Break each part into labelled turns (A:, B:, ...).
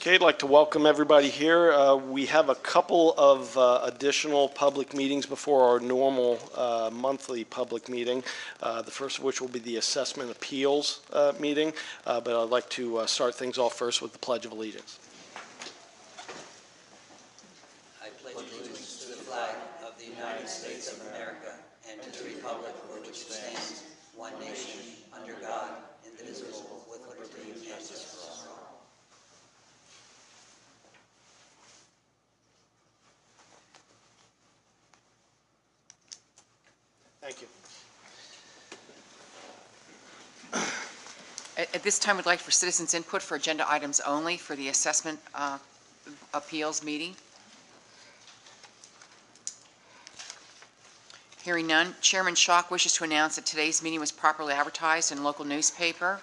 A: Okay, I'd like to welcome everybody here. We have a couple of additional public meetings before our normal monthly public meeting. The first of which will be the Assessment Appeals meeting, but I'd like to start things off first with the Pledge of Allegiance.
B: I pledge allegiance to the flag of the United States of America and to the republic for which it stands, one nation, under God, indivisible, with liberty and justice for all.
A: Thank you.
C: At this time, we'd like for citizens' input for agenda items only for the Assessment Appeals meeting. Hearing none, Chairman Schock wishes to announce that today's meeting was properly advertised in a local newspaper.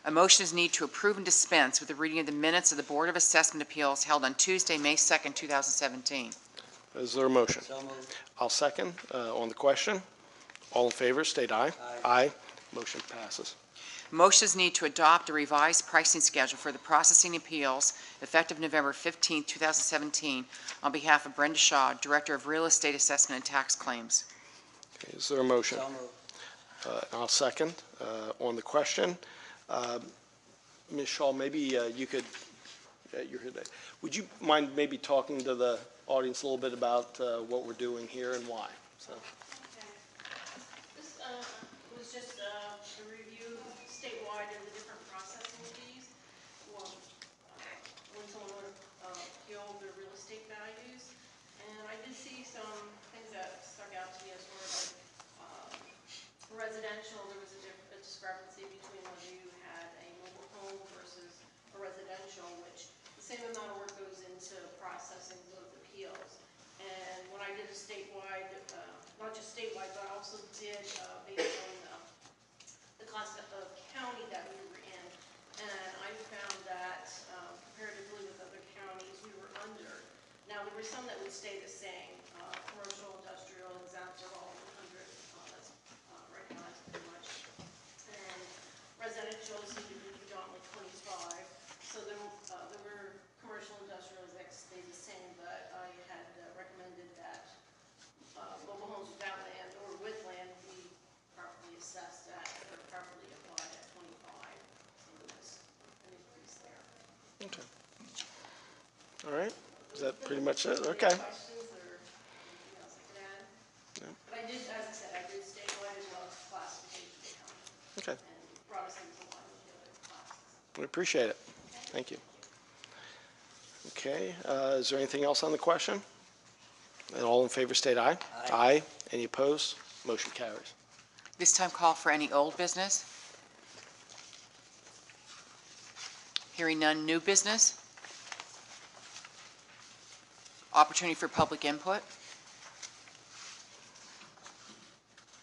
C: A motion is needed to approve and dispense with the reading of the minutes of the Board of Assessment Appeals held on Tuesday, May 2nd, 2017.
A: Is there a motion?
B: So moved.
A: I'll second. On the question, all in favor, state aye.
B: Aye.
A: Motion passes.
C: Motions need to adopt a revised pricing schedule for the processing appeals effective November 15, 2017, on behalf of Brenda Shaw, Director of Real Estate Assessment and Tax Claims.
A: Okay, is there a motion?
B: So moved.
A: I'll second. On the question, Ms. Shaw, maybe you could, you're here today. Would you mind maybe talking to the audience a little bit about what we're doing here and why? So.
D: This was just a review statewide of the different processing fees. Well, when someone would appeal their real estate values. And I did see some things that stuck out to me as far as residential. There was a discrepancy between whether you had a mobile home versus a residential, which the same amount of work goes into processing both appeals. And when I did a statewide, not just statewide, but I also did based on the concept of county that we were in, and I found that comparatively with other counties, we were under. Now, there were some that would stay the same, commercial, industrial, exempt are all 100, that's recognized pretty much. And residential seemed to be predominantly 25, so there were commercial, industrial that stayed the same, but I had recommended that mobile homes without land or with land be properly assessed at or properly applied at 25. So there was an increase there.
A: Okay. All right. Is that pretty much it? Okay.
D: Any questions or anything else I could add?
A: No.
D: But I did, as I said, I did statewide as well as classification of county.
A: Okay.
D: And brought us into line with the other classes.
A: We appreciate it. Thank you. Okay. Is there anything else on the question? And all in favor state aye.
B: Aye.
A: Any opposed? Motion carries.
C: This time, call for any old business. Hearing none, new business. Opportunity for public input.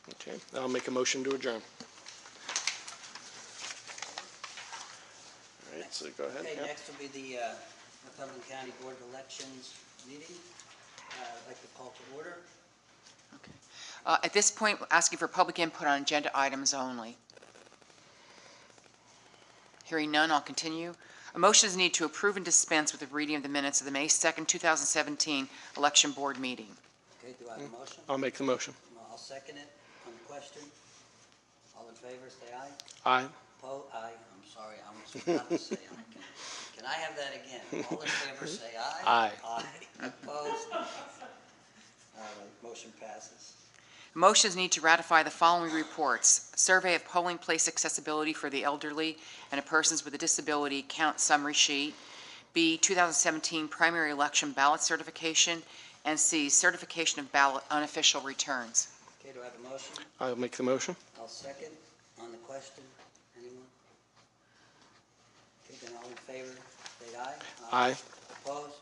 A: Okay. I'll make a motion to adjourn. All right. So go ahead.
B: Okay,
A: Yeah.
B: next will be the Northumberland County Board of Elections meeting. I'd like to call to order.
C: Okay. At this point, we're asking for public input on agenda items only. Hearing none, I'll continue. A motion is needed to approve and dispense with the reading of the minutes of the May 2nd, 2017 Election Board meeting.
B: Okay, do I have a motion?
A: I'll make the motion.
B: I'll second it. On the question, all in favor, say aye.
A: Aye.
B: Opposed? Aye. I'm sorry, I was about to say aye. Can I have that again? All in favor, say aye.
A: Aye.
B: Aye. Opposed? All right, motion passes.
C: Motions need to ratify the following reports: survey of polling place accessibility for the elderly and persons with a disability count summary sheet; B, 2017 primary election ballot certification; and C, certification of ballot unofficial returns.
B: Okay, do I have a motion?
A: I'll make the motion.
B: I'll second. On the question, anyone? Okay, then all in favor, say aye.
A: Aye.
B: Opposed?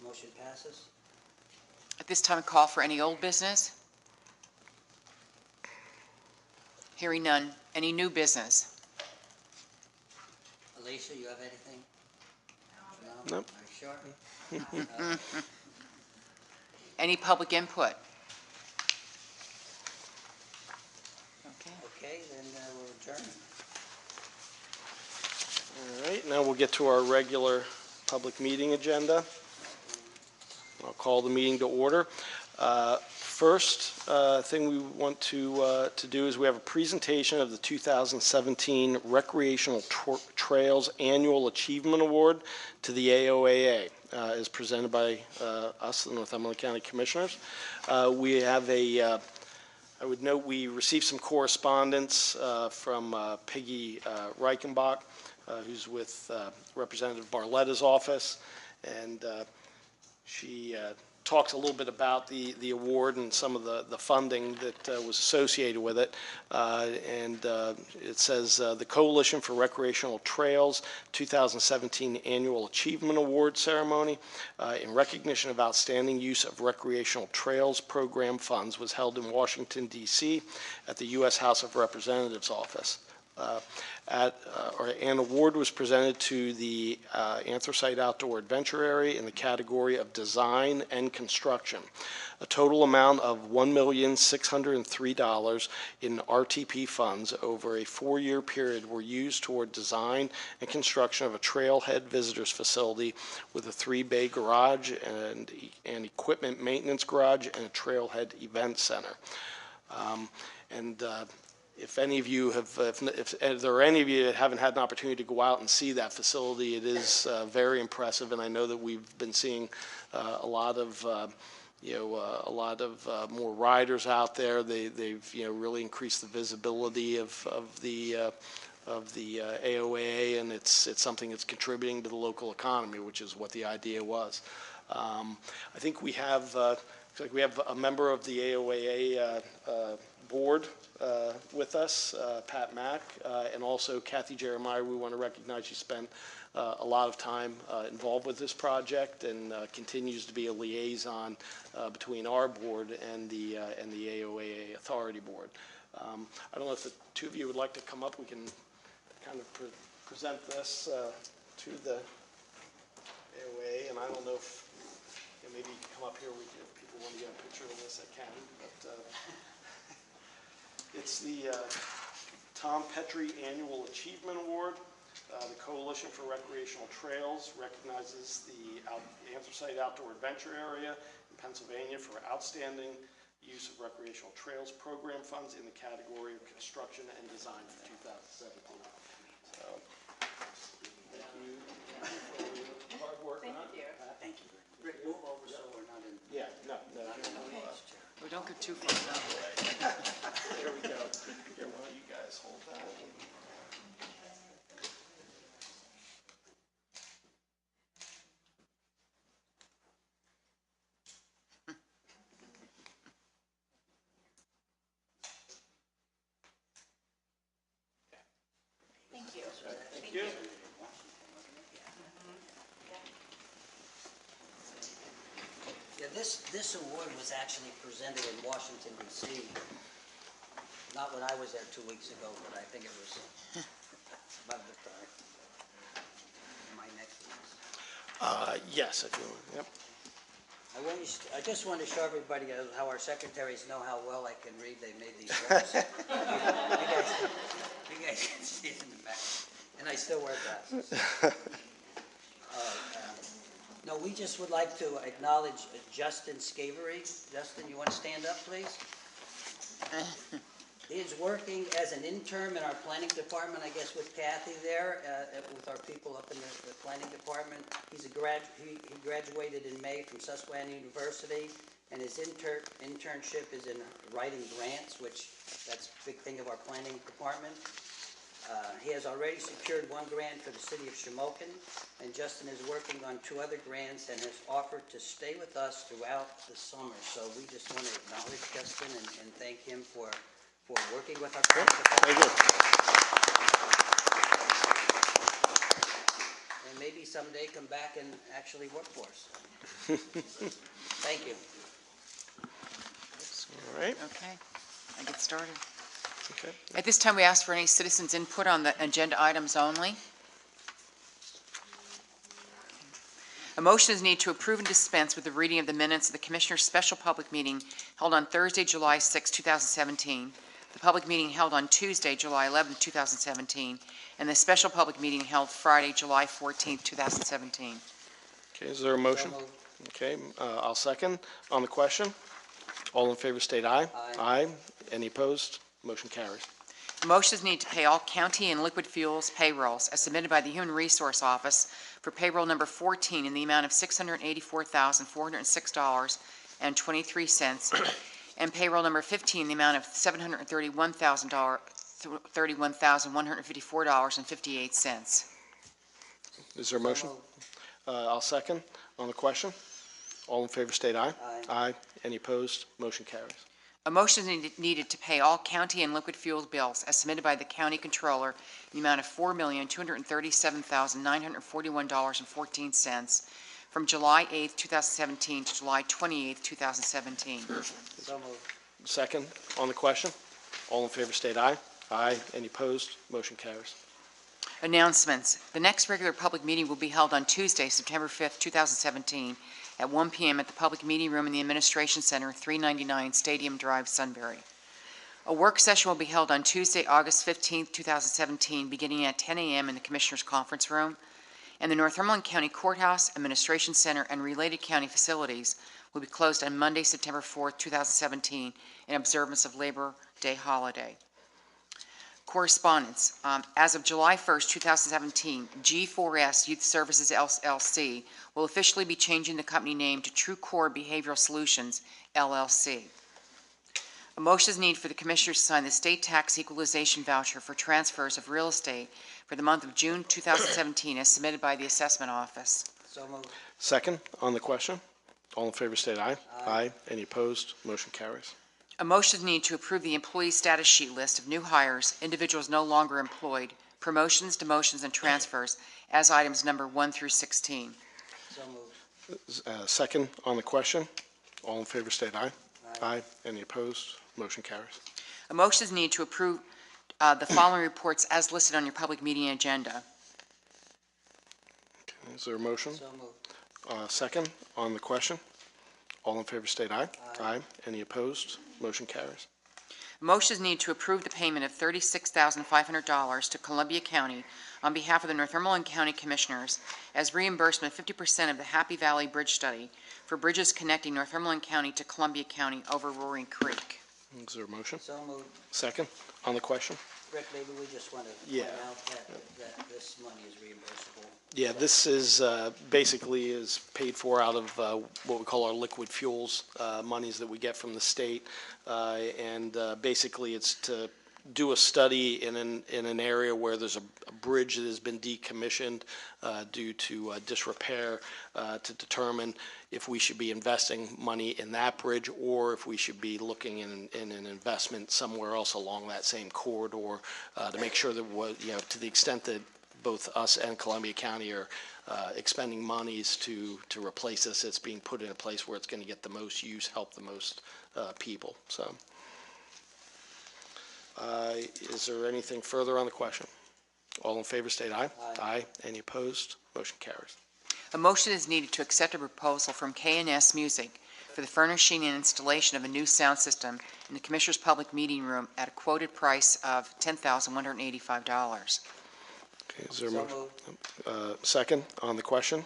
B: Motion passes.
C: At this time, a call for any old business. Hearing none. Any new business?
B: Alicia, you have anything?
A: No.
B: Are you sure?
C: Any public input? Okay.
B: Okay, then we'll adjourn.
A: All right. Now we'll get to our regular public meeting agenda. I'll call the meeting to order. First thing we want to do is we have a presentation of the 2017 Recreational Trails Annual Achievement Award to the AOAA, as presented by us, the Northumberland County Commissioners. We have I would note we received some correspondence from Peggy Reichenbach, who's with Representative Barletta's office, and she talks a little bit about the award and some of the funding that was associated with it. It says the Coalition for Recreational Trails 2017 Annual Achievement Award Ceremony in recognition of outstanding use of recreational trails program funds was held in Washington, D.C. at the U.S. House of Representatives office. An award was presented to the Anthracite Outdoor Adventure Area in the category of design and construction. A total amount of $1,603 in RTP funds over a 4-year period were used toward design and construction of a trailhead visitors facility with a 3-bay garage and an equipment maintenance garage and a trailhead event center. If any of you have, if there are any of you that haven't had an opportunity to go out and see that facility, it is very impressive, and I know that we've been seeing a lot of more riders out there. They've really increased the visibility of the AOAA, and it's something that's contributing to the local economy, which is what the idea was. I think we have a member of the AOAA board with us, Pat Mack, and also Kathy Jeremiah. We want to recognize she spent a lot of time involved with this project and continues to be a liaison between our board and the AOAA Authority Board. I don't know if the two of you would like to come up. We can kind of present this to the AOAA, and I don't know if maybe you can come up here. If people want to get a picture of this, I can. But it's the Tom Petrie Annual Achievement Award. The Coalition for Recreational Trails recognizes the Anthracite Outdoor Adventure Area in Pennsylvania for outstanding use of recreational trails program funds in the category of construction and design for 2017. So, thank you for your hard work.
B: Thank you. Thank you. Rick, move over so we're not in.
A: Yeah, no.
C: We don't go too far down.
A: There we go. Here, why don't you guys hold that?
D: Thank you.
A: Thank you.
B: Yeah, this award was actually presented in Washington, D.C. Not when I was there 2 weeks ago, but I think it was about the time. My next one.
A: Yes, I do. Yep.
B: I just want to show everybody how our secretaries know how well I can read. They made these drawings. you guys can see it in the back. And I still wear glasses. No, we just would like to acknowledge Justin Scavery. Justin, you want to stand up, please? He's working as an intern in our planning department, I guess, with Kathy there, with our people up in the planning department. He's he graduated in May from Susquehanna University, and his internship is in writing grants, which that's a big thing of our planning department. He has already secured 1 grant for the city of Shamokin, and Justin is working on 2 other grants and has offered to stay with us throughout the summer. So we just want to acknowledge Justin and thank him for working with our planning department. And maybe someday come back and actually work for us. Thank you.
A: All right.
C: Okay, I get started.
A: Okay.
C: At this time, we ask for any citizens' input on the agenda items only. A motion is needed to approve and dispense with the reading of the minutes of the Commissioners' Special Public Meeting held on Thursday, July 6, 2017, the public meeting held on Tuesday, July 11, 2017, and the special public meeting held Friday, July 14, 2017.
A: Okay, is there a motion?
B: So moved.
A: Okay, I'll second. On the question, all in favor state aye.
B: Aye.
A: Any opposed? Motion carries.
C: A motion is needed to pay all county and liquid fuels payrolls as submitted by the Human Resource Office for payroll number 14 in the amount of $684,406.23 and payroll number 15 in the amount of $731,154.58.
A: Is there a motion?
B: So moved.
A: I'll second. On the question, all in favor state aye.
B: Aye.
A: Any opposed? Motion carries.
C: A motion is needed to pay all county and liquid fuels bills as submitted by the county controller in the amount of $4,237,941.14 from July 8th, 2017 to July 28th, 2017.
B: So moved.
A: Second. On the question, all in favor state aye. Any opposed? Motion carries.
C: Announcements. The next regular public meeting will be held on Tuesday, September 5th, 2017, at 1 p.m. at the Public Meeting Room in the Administration Center, 399 Stadium Drive, Sunbury. A work session will be held on Tuesday, August 15th, 2017, beginning at 10 a.m. in the Commissioners' Conference Room. And the Northumberland County Courthouse, Administration Center, and related county facilities will be closed on Monday, September 4th, 2017, in observance of Labor Day holiday. Correspondence. As of July 1st, 2017, G4S Youth Services LLC will officially be changing the company name to True Core Behavioral Solutions, LLC. A motion is needed for the Commissioners to sign the state tax equalization voucher for transfers of real estate for the month of June 2017 as submitted by the Assessment Office.
B: So moved.
A: Second. On the question, all in favor state aye. Any opposed? Motion carries.
C: A motion is needed to approve the employee status sheet list of new hires, individuals no longer employed, promotions, demotions, and transfers as items number 1 through 16.
B: So moved.
A: Second. On the question, all in favor state aye. Any opposed? Motion carries.
C: A motion is needed to approve the following reports as listed on your public meeting agenda.
A: Okay, is there a motion?
B: So moved.
A: Second. On the question, all in favor state aye. Any opposed? Motion carries.
C: A motion is needed to approve the payment of $36,500 to Columbia County on behalf of the Northumberland County Commissioners as reimbursement of 50% of the Happy Valley Bridge Study for bridges connecting Northumberland County to Columbia County over Roaring Creek.
A: Is there a motion?
B: So moved.
A: Second. On the question?
B: Rick, maybe we just want to
A: Yeah.
B: point out that this money is reimbursable.
A: Yeah, this is basically is paid for out of what we call our liquid fuels monies that we get from the state, and basically it's to do a study in an area where there's a bridge that has been decommissioned due to disrepair, to determine if we should be investing money in that bridge or if we should be looking in an investment somewhere else along that same corridor to make sure that to the extent that both us and Columbia County are expending monies to replace this, it's being put in a place where it's going to get the most use, help the most people. So, is there anything further on the question? All in favor state aye. Any opposed? Motion carries.
C: A motion is needed to accept a proposal from K&S Music for the furnishing and installation of a new sound system in the Commissioners' Public Meeting Room at a quoted price of $10,185.
A: Okay, is there a
B: So
A: motion?
B: moved.
A: Second on the question?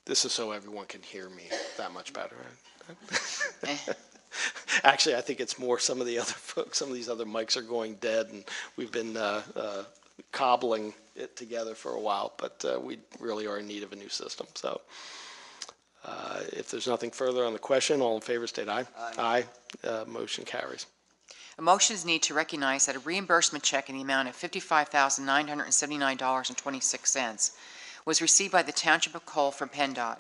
A: This is so everyone can hear me that much better. Actually, I think it's more some of the other folks, some of these other mics are going dead, and we've been cobbling it together for a while, but we really are in need of a new system. So if there's nothing further on the question, all in favor state aye. Motion carries.
C: A motion is needed to recognize that a reimbursement check in the amount of $55,979.26 was received by the Township of Cole from PennDOT.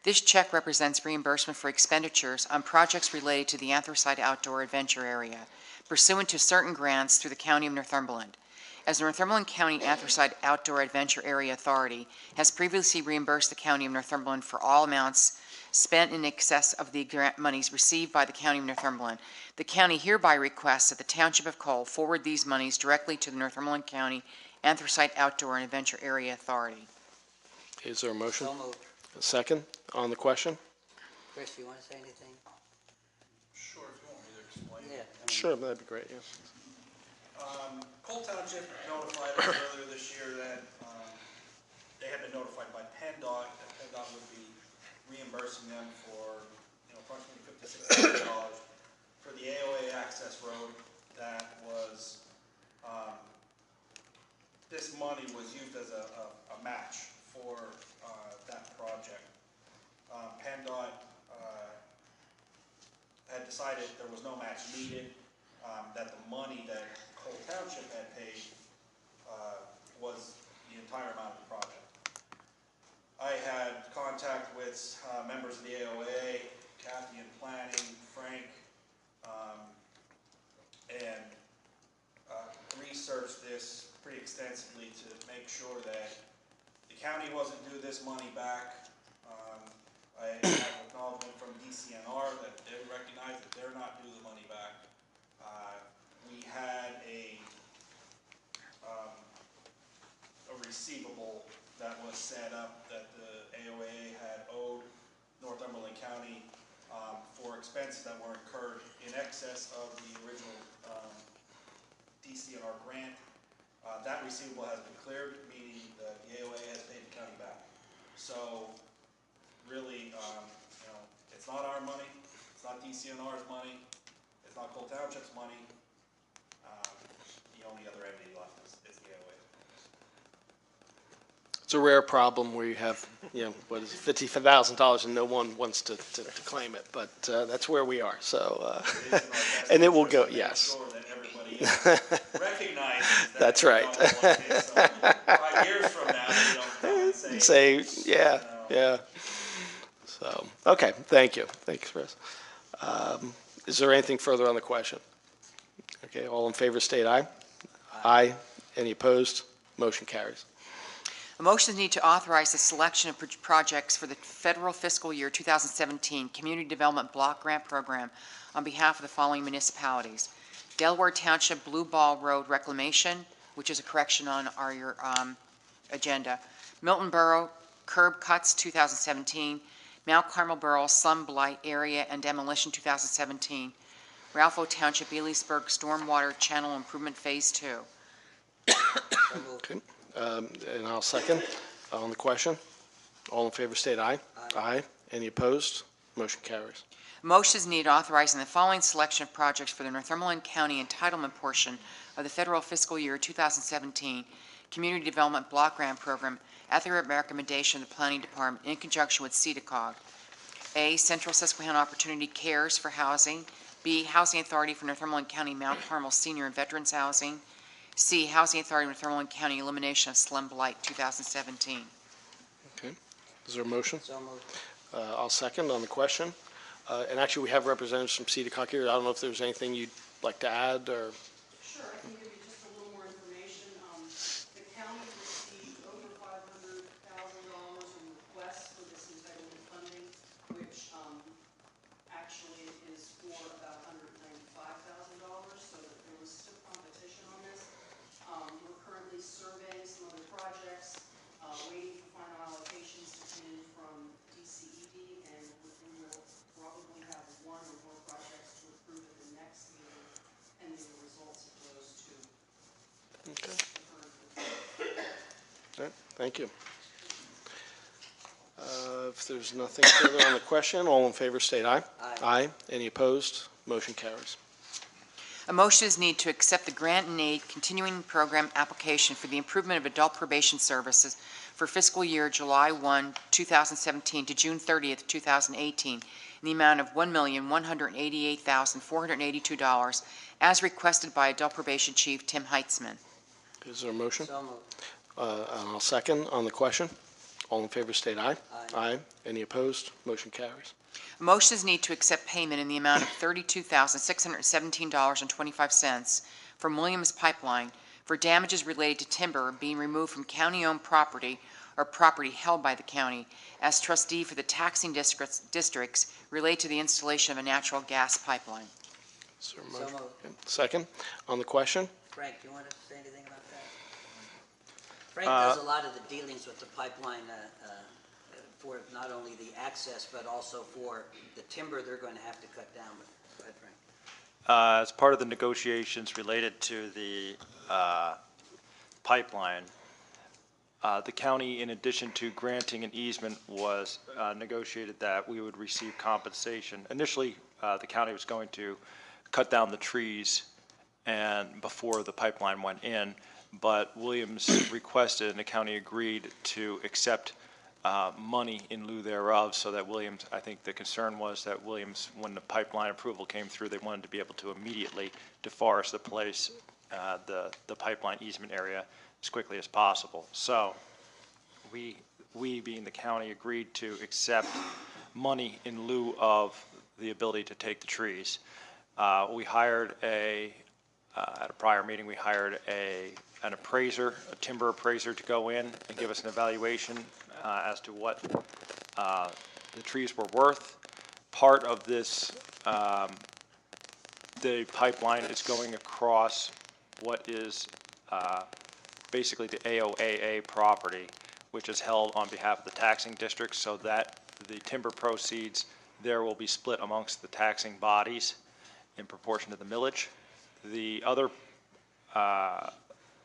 C: This check represents reimbursement for expenditures on projects related to the Anthracite Outdoor Adventure Area, pursuant to certain grants through the County of Northumberland. As the Northumberland County Anthracite Outdoor Adventure Area Authority has previously reimbursed the County of Northumberland for all amounts spent in excess of the grant monies received by the County of Northumberland, the county hereby requests that the Township of Cole forward these monies directly to the Northumberland County Anthracite Outdoor and Adventure Area Authority.
A: Is there a motion?
B: So moved.
A: A second on the question?
B: Chris, you want to say anything?
E: Sure, if you want me to explain.
B: Yeah.
A: Sure, that'd be great, yeah.
E: Cole Township notified us earlier this year that they had been notified by PennDOT that PennDOT reimbursing them for, approximately $56,000 for the AOA access road that was, this money was used as a match for that project. PennDOT had decided there was no match needed, that the money that Cole Township had paid was the entire amount of the project. I had contact with members of the AOA, Kathy in planning, Frank, and researched this pretty extensively to make sure that the county wasn't due this money back. I have acknowledgement from DCNR that they recognize that they're not due the money back. We had a receivable that was set up that the AOA had owed Northumberland County for expenses that were incurred in excess of the original DCNR grant. That receivable has been cleared, meaning that the AOA has paid the county back. So really, it's not our money, it's not DCNR's money, it's not Cole Township's money. The only other entity left is the AOA.
A: It's a rare problem where you have, what is it, $50,000 and no one wants to claim it, but that's where we are, so, and it will go, yes.
E: Sure that everybody recognizes that.
A: That's right.
E: We don't want it, so 5 years from now, we don't come and say,
A: Yeah, yeah. So, okay, thank you. Thanks, Chris. Is there anything further on the question? Okay, all in favor state aye. Aye. Any opposed? Motion carries.
C: A motion is needed to authorize the selection of projects for the federal fiscal year 2017 Community Development Block Grant Program on behalf of the following municipalities. Delaware Township Blue Ball Road Reclamation, which is a correction on your agenda. Milton Borough Curb Cuts 2017. Mount Carmel Borough Slum Blight Area and Demolition 2017. Ralpho Township Ellisburg Stormwater Channel Improvement Phase 2.
A: Okay, and I'll second on the question. All in favor state aye. Aye. Any opposed? Motion carries.
C: A motion is needed authorizing the following selection of projects for the Northumberland County entitlement portion of the federal fiscal year 2017 Community Development Block Grant Program at the recommendation of the Planning Department in conjunction with CEDACOG. A, Central Susquehanna Opportunity Cares for Housing. B, Housing Authority for Northumberland County Mount Carmel Senior and Veterans Housing. C, Housing Authority of Northumberland County Elimination of Slum Blight 2017.
A: Okay, is there a motion?
B: So moved.
A: I'll second on the question. And actually, we have representatives from CEDACOG here. I don't know if there's anything you'd like to add or.
F: Sure, I can give you just a little more information. The county received over $500,000 in requests for this entitlement funding, which actually is for about $195,000, so that there was still competition on this. We're currently surveying some other projects, waiting for final allocations to come in from DCED, and we will probably have one or more projects to approve at the next meeting, pending the results of those two.
A: Okay. All right, thank you. If there's nothing further on the question, all in favor state aye.
B: Aye.
A: Aye. Any opposed? Motion carries.
C: A motion is needed to accept the grant and aid continuing program application for the improvement of adult probation services for fiscal year July 1, 2017 to June 30th, 2018 in the amount of $1,188,482 as requested by Adult Probation Chief Tim Heitzman.
A: Is there a motion?
B: So moved.
A: And I'll second on the question. All in favor state aye.
B: Aye.
A: Aye. Any opposed? Motion carries.
C: A motion is needed to accept payment in the amount of $32,617.25 from Williams Pipeline for damages related to timber being removed from county-owned property or property held by the county as trustee for the taxing districts related to the installation of a natural gas pipeline.
A: Is there a
B: So
A: motion?
B: moved.
A: Okay. Second on the question.
B: Frank, you want to say anything about that? Frank does a lot of the dealings with the pipeline for not only the access, but also for the timber they're going to have to cut down. Go ahead, Frank.
G: As part of the negotiations related to the pipeline, the county, in addition to granting an easement, was negotiated that we would receive compensation. Initially, the county was going to cut down the trees and before the pipeline went in, but Williams requested and the county agreed to accept money in lieu thereof, so that Williams, I think the concern was that Williams, when the pipeline approval came through, they wanted to be able to immediately deforest the place, the pipeline easement area, as quickly as possible. So we being the county, agreed to accept money in lieu of the ability to take the trees. We hired at a prior meeting, we hired an appraiser, a timber appraiser, to go in and give us an evaluation as to what the trees were worth. Part of this, the pipeline is going across what is basically the AOAA property, which is held on behalf of the taxing district, so that the timber proceeds there will be split amongst the taxing bodies in proportion to the millage. The other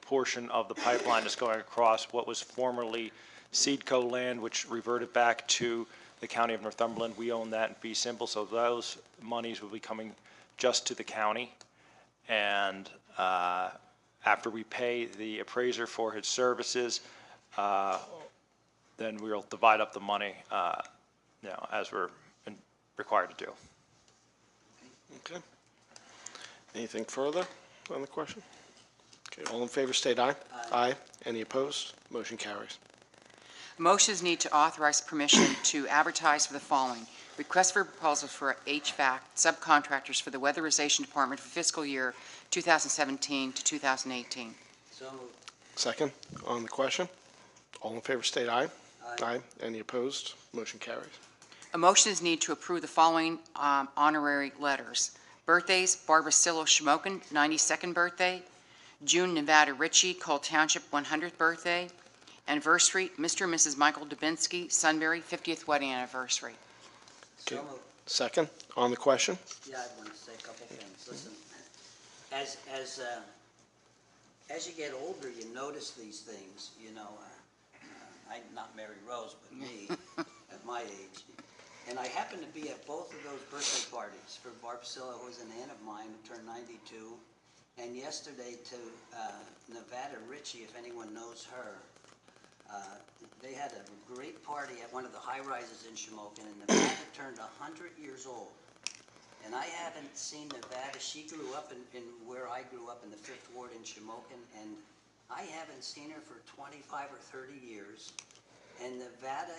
G: portion of the pipeline is going across what was formerly Seedco land, which reverted back to the county of Northumberland. We own that in fee simple, so those monies will be coming just to the county. And after we pay the appraiser for his services, then we'll divide up the money, as we're required to do.
A: Okay. Anything further on the question? Okay, all in favor state aye. Aye. Any opposed? Motion carries.
C: Motions need to authorize permission to advertise for the following: request for proposals for HVAC subcontractors for the Weatherization Department for fiscal year 2017 to 2018.
B: So moved.
A: Second on the question? All in favor state aye.
B: Aye.
A: Any opposed? Motion carries.
C: A motion is needed to approve the following honorary letters. Birthdays: Barbara Silo Schmoken, 92nd birthday. June Nevada Ritchie, Cole Township, 100th birthday. Anniversary: Mr. and Mrs. Michael Dubinsky, Sunbury, 50th wedding anniversary.
B: So moved.
A: Second on the question?
B: Yeah, I want to say a couple things. Listen, as you get older, you notice these things, I, not Mary Rose, but me, at my age. And I happened to be at both of those birthday parties for Barb Silla, who was an aunt of mine who turned 92, and yesterday to Nevada Ritchie, if anyone knows her. They had a great party at one of the high-rises in Shamokin, and Nevada turned 100 years old. And I haven't seen Nevada. She grew up in where I grew up in the 5th Ward in Shamokin, and I haven't seen her for 25 or 30 years. And Nevada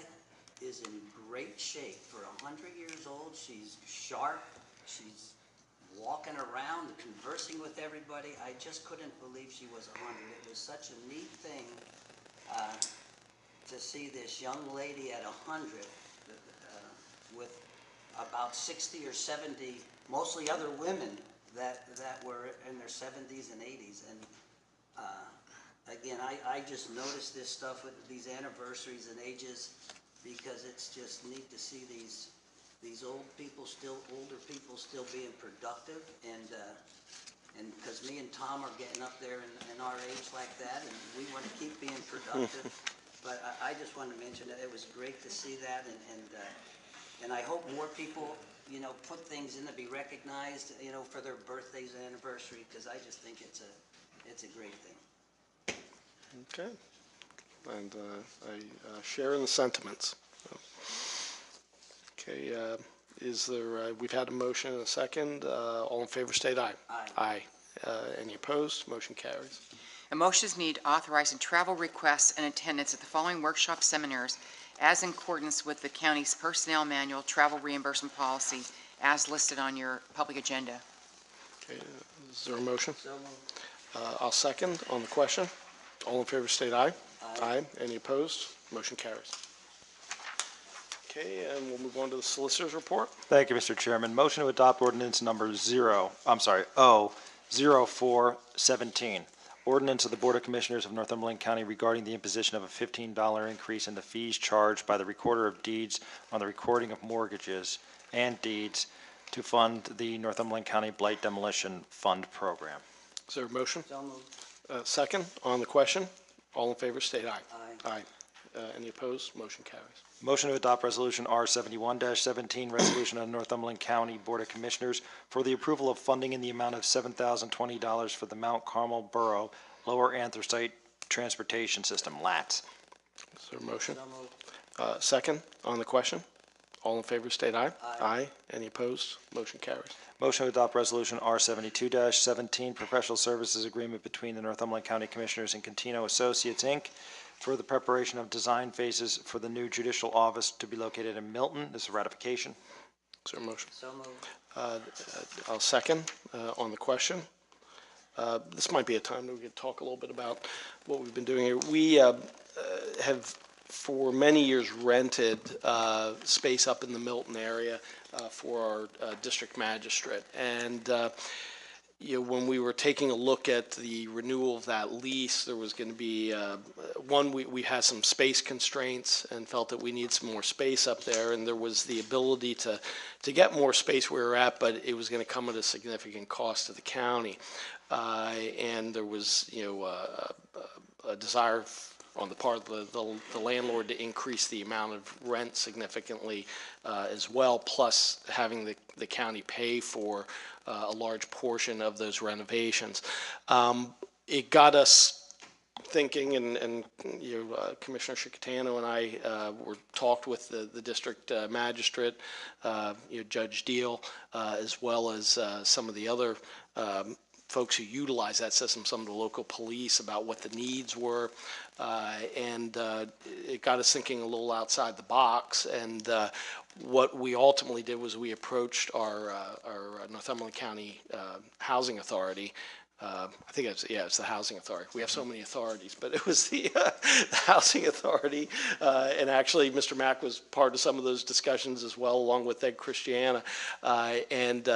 B: is in great shape for 100 years old. She's sharp. She's walking around, conversing with everybody. I just couldn't believe she was 100. It was such a neat thing to see this young lady at 100 with about 60 or 70, mostly other women that were in their 70s and 80s. And again, I just noticed this stuff with these anniversaries and ages, because it's just neat to see these older people still being productive, and because me and Tom are getting up there in our age like that, and we want to keep being productive. But I just wanted to mention that it was great to see that, and I hope more people, put things in to be recognized, for their birthdays and anniversary, because I just think it's a great thing.
A: Okay. And I share in the sentiments. Okay, is there, we've had a motion and a second. All in favor state aye.
B: Aye.
A: Any opposed? Motion carries.
C: A motion is needed authorizing travel requests and attendance at the following workshop seminars as in accordance with the county's personnel manual travel reimbursement policy as listed on your public agenda.
A: Okay, is there a motion?
B: So moved.
A: I'll second on the question. All in favor state aye.
B: Aye.
A: Any opposed? Motion carries. Okay, and we'll move on to the solicitor's report.
G: Thank you, Mr. Chairman. Motion to adopt ordinance number O0417. Ordinance of the Board of Commissioners of Northumberland County regarding the imposition of a $15 increase in the fees charged by the Recorder of Deeds on the recording of mortgages and deeds to fund the Northumberland County Blight Demolition Fund Program.
A: Is there a motion?
B: So moved.
A: Second on the question. All in favor, state aye.
B: Aye.
A: Aye. Any opposed? Motion carries.
G: Motion to adopt Resolution R71-17, resolution of the Northumberland County Board of Commissioners for the approval of funding in the amount of $7,020 for the Mount Carmel Borough Lower Anthracite Transportation System, LATS.
A: Is there a motion?
B: So moved.
A: Second on the question? All in favor, state aye.
B: Aye.
A: Any opposed? Motion carries.
G: Motion to adopt Resolution R72-17, professional services agreement between the Northumberland County Commissioners and Contino Associates, Inc., for the preparation of design phases for the new judicial office to be located in Milton. This is ratification.
A: Is there a motion?
B: So moved.
A: I'll second on the question. This might be a time that we could talk a little bit about what we've been doing here. We have, for many years, rented space up in the Milton area for our district magistrate. And when we were taking a look at the renewal of that lease, there was going to be, we had some space constraints and felt that we need some more space up there, and there was the ability to get more space where we're at, but it was going to come at a significant cost to the county. And there was, a desire on the part of the landlord to increase the amount of rent significantly as well, plus having the county pay for a large portion of those renovations. It got us thinking, and Commissioner Chickatano and I talked with the district magistrate, Judge Deal, as well as some of the other folks who utilize that system, some of the local police, about what the needs were, and it got us thinking a little outside the box. And what we ultimately did was we approached our Northumberland County Housing Authority. I think it's the Housing Authority. We have so many authorities, but it was the Housing Authority, and actually Mr. Mack was part of some of those discussions as well, along with Ed Christiana, and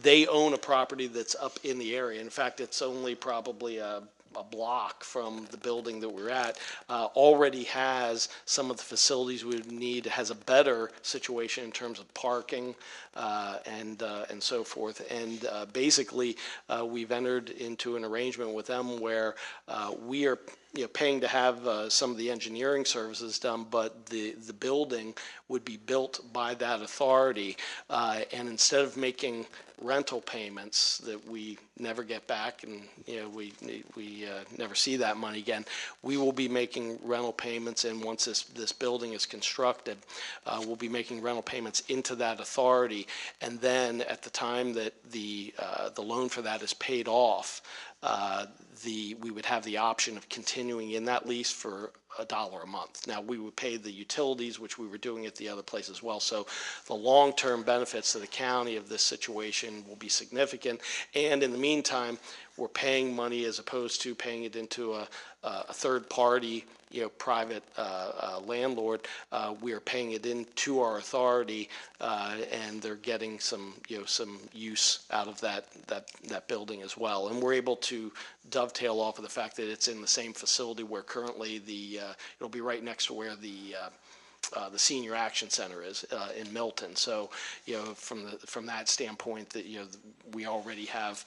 A: they own a property that's up in the area. In fact, it's only probably a block from the building that we're at, already has some of the facilities we would need, has a better situation in terms of parking and so forth. And basically, we've entered into an arrangement with them where we are paying to have some of the engineering services done, but the building would be built by that authority. And instead of making rental payments that we never get back, and we never see that money again, we will be making rental payments. And once this building is constructed, we'll be making rental payments into that authority. And then at the time that the loan for that is paid off, we would have the option of continuing in that lease for $1 a month. Now, we would pay the utilities, which we were doing at the other place as well. So the long-term benefits to the county of this situation will be significant. And in the meantime, we're paying money as opposed to paying it into a third-party, private landlord. We are paying it into our authority, and they're getting some use out of that building as well. And we're able to dovetail off of the fact that it's in the same facility where currently it'll be right next to where the Senior Action Center is in Milton. So, from that standpoint, that we already have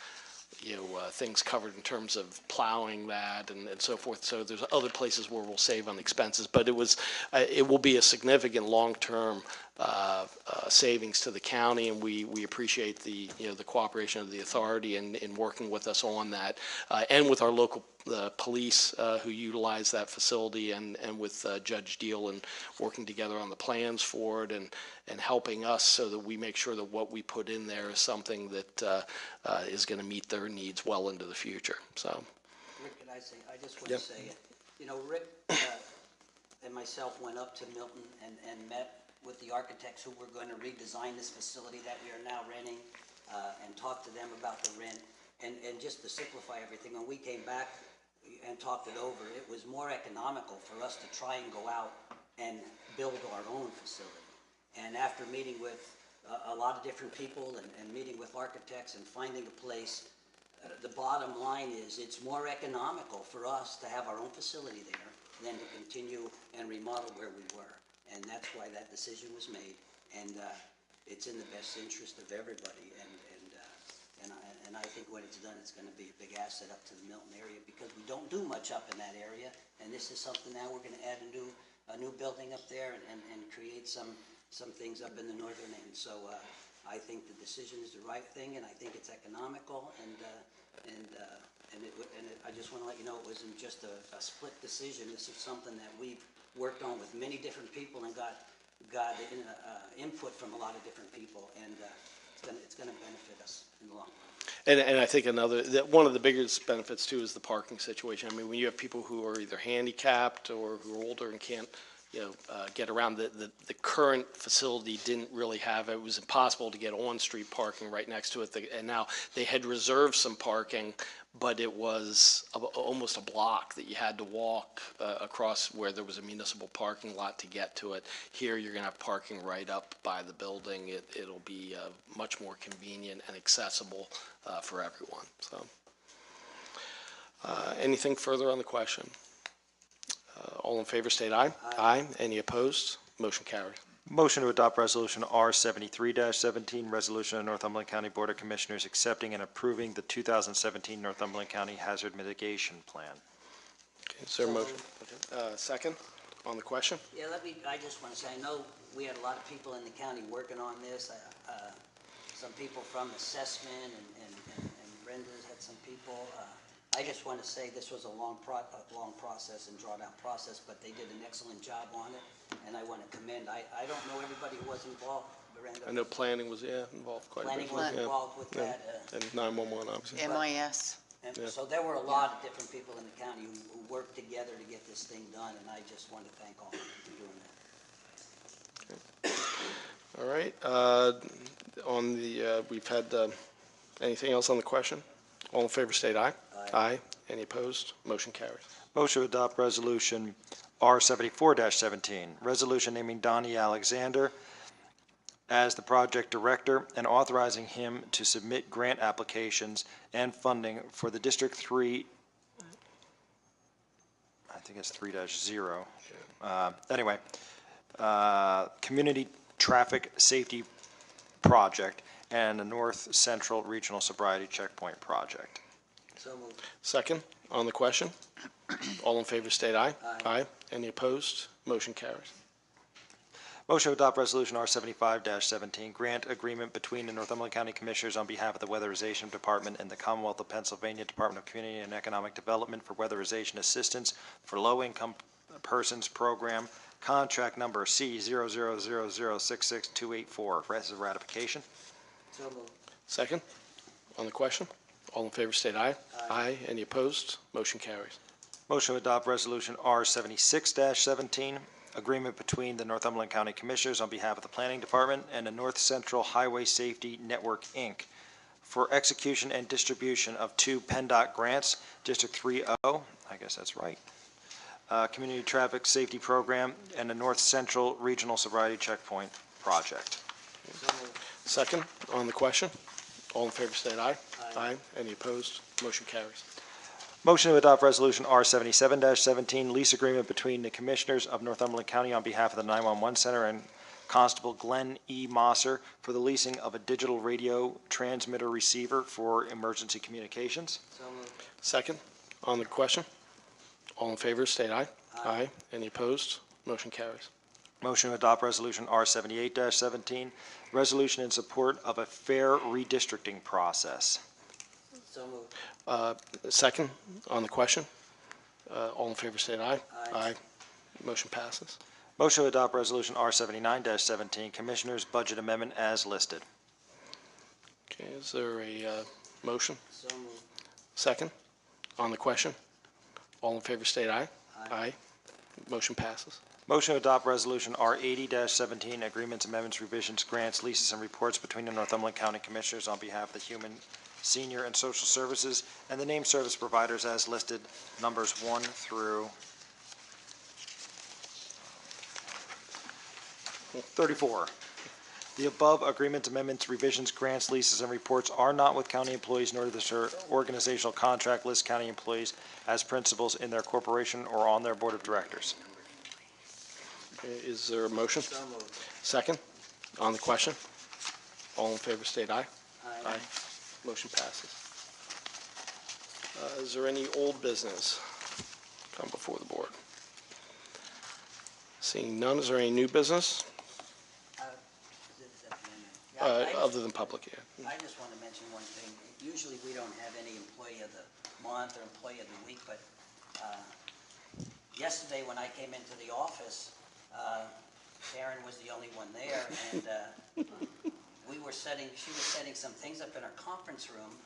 A: things covered in terms of plowing that and so forth. So there's other places where we'll save on expenses, but it will be a significant long-term savings to the county, and we appreciate the cooperation of the authority in working with us on that, and with our local police who utilize that facility, and with Judge Deal, and working together on the plans for it, and helping us so that we make sure that what we put in there is something that is going to meet their needs well into the future. So,
B: Rick, can I say, I just want to say, Rick and myself went up to Milton and met with the architects who were going to redesign this facility that we are now renting, and talked to them about the rent. And just to simplify everything, when we came back and talked it over, it was more economical for us to try and go out and build our own facility. And after meeting with a lot of different people and meeting with architects and finding a place, the bottom line is it's more economical for us to have our own facility there than to continue and remodel where we were. And that's why that decision was made. And it's in the best interest of everybody. And And I think when it's done, it's going to be a big asset up to the Milton area because we don't do much up in that area. And this is something now we're going to add a new building up there and create some things up in the northern end. So I think the decision is the right thing, and I think it's economical. I just want to let you know it wasn't just a split decision. This is something that we've worked on with many different people and got input from a lot of different people, and it's going to benefit us in the long run.
A: And I think one of the biggest benefits too is the parking situation. I mean, when you have people who are either handicapped or who are older and can't, get around, the current facility didn't really have, it was impossible to get on-street parking right next to it. And now they had reserved some parking, but it was almost a block that you had to walk across where there was a municipal parking lot to get to it. Here, you're going to have parking right up by the building. It'll be much more convenient and accessible for everyone. So, anything further on the question? All in favor state aye. Aye. Any opposed? Motion carries.
G: Motion to adopt Resolution R73-17, resolution of Northumberland County Board of Commissioners accepting and approving the 2017 Northumberland County Hazard Mitigation Plan.
A: Okay, is there a motion? Okay. Second on the question?
B: Yeah, I just want to say, I know we had a lot of people in the county working on this. Some people from assessment and Brenda's had some people. I just want to say this was a long process and drawn-out process, but they did an excellent job on it, and I want to commend. I don't know everybody who was involved, Brenda.
A: I know planning was, involved quite a bit.
B: Planning was involved with that.
A: And 911, obviously.
C: MIS.
B: And so there were a lot of different people in the county who worked together to get this thing done, and I just want to thank all of them for doing that.
A: All right. We've had, anything else on the question? All in favor state aye. Aye. Any opposed? Motion carries.
G: Motion to adopt Resolution R74-17, resolution naming Donnie Alexander as the project director and authorizing him to submit grant applications and funding for the District 3, I think it's 3-0. Community Traffic Safety Project and the North Central Regional Sobriety Checkpoint Project.
B: So moved.
A: Second on the question? All in favor state aye.
B: Aye.
A: Any opposed? Motion carries.
G: Motion to adopt Resolution R75-17, grant agreement between the Northumberland County Commissioners on behalf of the Weatherization Department and the Commonwealth of Pennsylvania Department of Community and Economic Development for weatherization assistance for low-income persons program, contract number C0000668284. This is ratification.
B: So moved.
A: Second on the question? All in favor state aye. Aye. Any opposed? Motion carries.
G: Motion to adopt Resolution R76-17, agreement between the Northumberland County Commissioners on behalf of the Planning Department and the North Central Highway Safety Network, Inc. for execution and distribution of 2 PennDOT grants, District 3-0, I guess that's right, Community Traffic Safety Program, and the North Central Regional Sobriety Checkpoint Project.
B: So moved.
A: Second on the question? All in favor state aye. Aye. Any opposed? Motion carries.
G: Motion to adopt Resolution R77-17, lease agreement between the Commissioners of Northumberland County on behalf of the 911 Center and Constable Glenn E. Mosser for the leasing of a digital radio transmitter receiver for emergency communications.
B: So moved.
A: Second on the question? All in favor state aye. Aye. Any opposed? Motion carries.
G: Motion to adopt Resolution R78-17, resolution in support of a fair redistricting process.
B: So moved.
A: Second on the question? All in favor state aye.
B: Aye.
A: Motion passes.
G: Motion to adopt Resolution R79-17, Commissioners' Budget Amendment as listed.
A: Okay, is there a motion?
B: So moved.
A: Second on the question? All in favor state aye.
B: Aye.
A: Motion passes.
G: Motion to adopt Resolution R80-17, Agreements, Amendments, Revisions, Grants, Leases, and Reports between the Northumberland County Commissioners on behalf of the Human, Senior, and Social Services and the named service providers as listed, numbers 1 through 34. The above agreements, amendments, revisions, grants, leases, and reports are not with county employees, nor does their organizational contract list county employees as principals in their corporation or on their board of directors.
A: Okay, is there a motion?
B: So moved.
A: Second on the question? All in favor state aye.
B: Aye.
A: Motion passes. Is there any old business come before the board? Seeing none, is there any new business, other than public, yeah?
B: I just want to mention one thing. Usually, we don't have any employee of the month or employee of the week, but yesterday, when I came into the office, Karen was the only one there, and she was setting some things up in our conference room,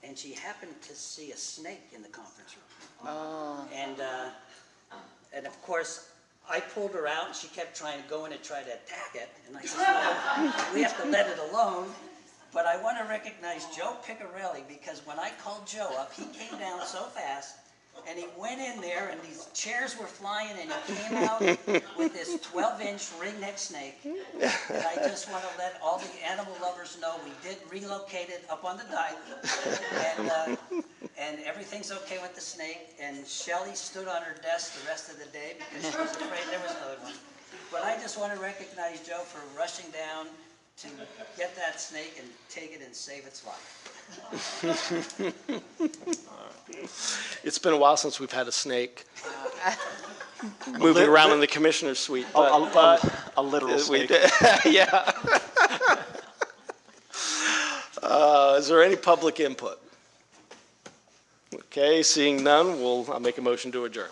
B: and she happened to see a snake in the conference room. Oh. And of course, I pulled her out, and she kept trying to go in and try to attack it, and I said, no, we have to let it alone. But I want to recognize Joe Piccarelli, because when I called Joe up, he came down so fast, and he went in there, and these chairs were flying, and he came out with this 12-inch ringneck snake. And I just want to let all the animal lovers know we did relocate it up on the dike, and everything's okay with the snake. And Shelley stood on her desk the rest of the day because she was afraid there was another one. But I just want to recognize Joe for rushing down to get that snake and take it and save its life.
A: It's been a while since we've had a snake moving around in the commissioner's suite.
G: A literal snake.
A: Yeah. Is there any public input? Okay, seeing none, I'll make a motion to adjourn.